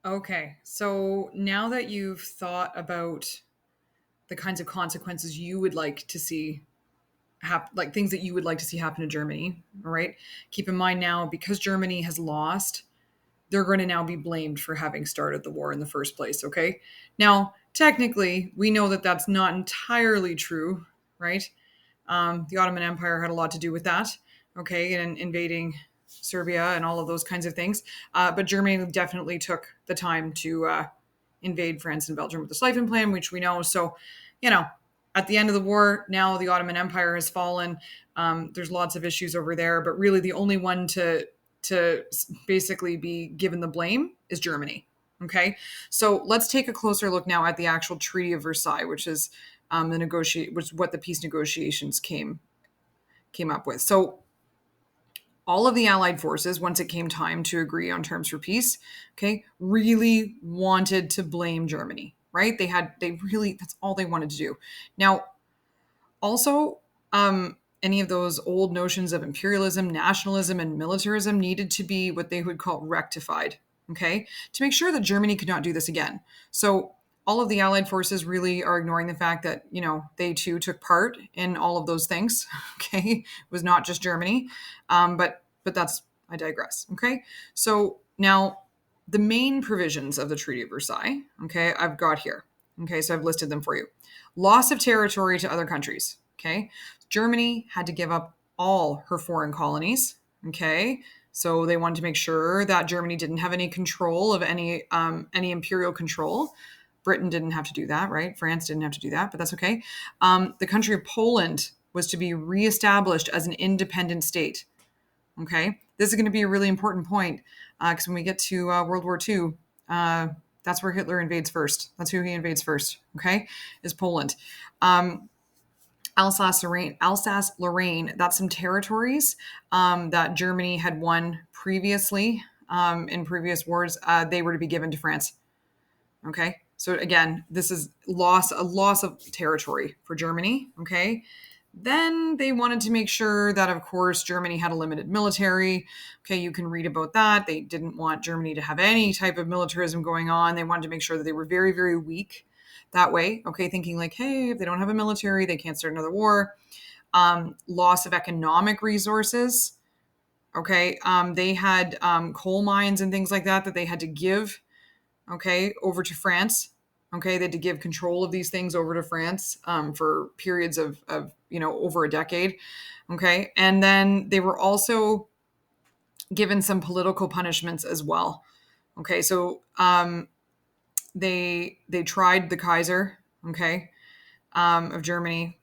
Okay. So now that you've thought about the kinds of consequences you would like to see like things that you would like to see happen to Germany, all right? Keep in mind now, because Germany has lost, they're going to now be blamed for having started the war in the first place, okay? Now, technically, we know that that's not entirely true, right? The Ottoman Empire had a lot to do with that, okay, and invading Serbia and all of those kinds of things. But Germany definitely took the time to invade France and Belgium with the Schlieffen Plan, which we know. So, you know, at the end of the war, now the Ottoman Empire has fallen. There's lots of issues over there, but really the only one to basically be given the blame is Germany. Okay, so let's take a closer look now at the actual Treaty of Versailles, which is which is what the peace negotiations came up with. So all of the Allied forces, once it came time to agree on terms for peace, okay, really wanted to blame Germany, right? They really, that's all they wanted to do. Now, also, any of those old notions of imperialism, nationalism, and militarism needed to be what they would call rectified, okay, to make sure that Germany could not do this again. So all of the Allied forces really are ignoring the fact that, they too took part in all of those things, okay? It was not just Germany. But that's, I digress, okay? So now the main provisions of the Treaty of Versailles, okay, I've got here. Okay, so I've listed them for you. Loss of territory to other countries. Okay. Germany had to give up all her foreign colonies. Okay. So they wanted to make sure that Germany didn't have any control of any imperial control. Britain didn't have to do that, right? France didn't have to do that, but that's okay. The country of Poland was to be reestablished as an independent state. Okay. This is going to be a really important point because when we get to World War II, that's where Hitler invades first. That's who he invades first. Okay, is Poland. Alsace-Lorraine, that's some territories that Germany had won previously in previous wars. They were to be given to France. Okay, so again, this is a loss of territory for Germany. Okay, then they wanted to make sure that, of course, Germany had a limited military. Okay, you can read about that. They didn't want Germany to have any type of militarism going on. They wanted to make sure that they were very, very weak that way. Okay, thinking like, hey, if they don't have a military, they can't start another war. Loss of economic resources. Okay, they had coal mines and things like that they had to give, okay, over to France. Okay, they had to give control of these things over to France for periods of over a decade. Okay, and then they were also given some political punishments as well. Okay, so they tried the Kaiser, okay, of Germany.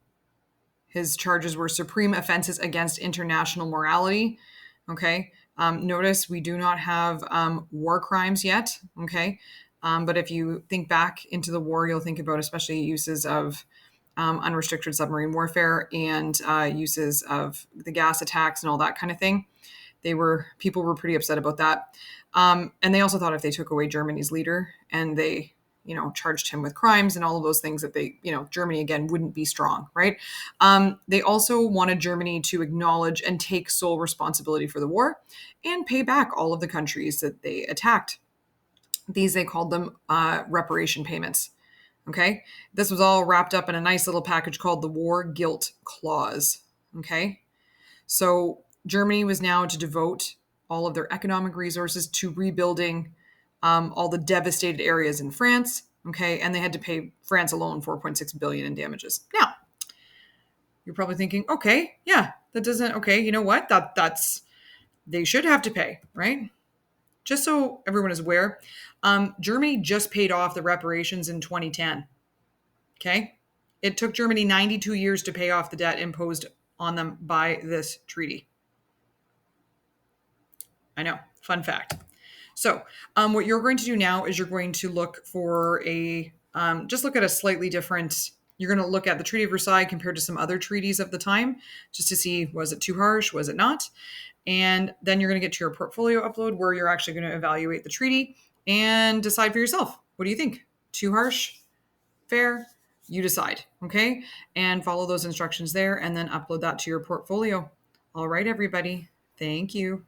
His charges were supreme offenses against international morality. Okay, notice we do not have war crimes yet. Okay, but if you think back into the war, you'll think about especially uses of unrestricted submarine warfare and uses of the gas attacks and all that kind of thing. People were pretty upset about that, and they also thought if they took away Germany's leader and they charged him with crimes and all of those things that Germany again wouldn't be strong, right? They also wanted Germany to acknowledge and take sole responsibility for the war and pay back all of the countries that they attacked. These, they called them reparation payments. Okay. This was all wrapped up in a nice little package called the War Guilt Clause. Okay. So Germany was now to devote all of their economic resources to rebuilding all the devastated areas in France. Okay. And they had to pay France alone 4.6 billion in damages. Now, you're probably thinking, okay, yeah, that doesn't, okay, you know what? That's, they should have to pay, right? Just so everyone is aware, Germany just paid off the reparations in 2010. Okay. It took Germany 92 years to pay off the debt imposed on them by this treaty. I know. Fun fact. So, what you're going to do now is you're going to look for just look at a slightly different, you're going to look at the Treaty of Versailles compared to some other treaties of the time, just to see, was it too harsh? Was it not? And then you're going to get to your portfolio upload where you're actually going to evaluate the treaty and decide for yourself. What do you think? Too harsh? Fair? You decide. Okay. And follow those instructions there and then upload that to your portfolio. All right, everybody. Thank you.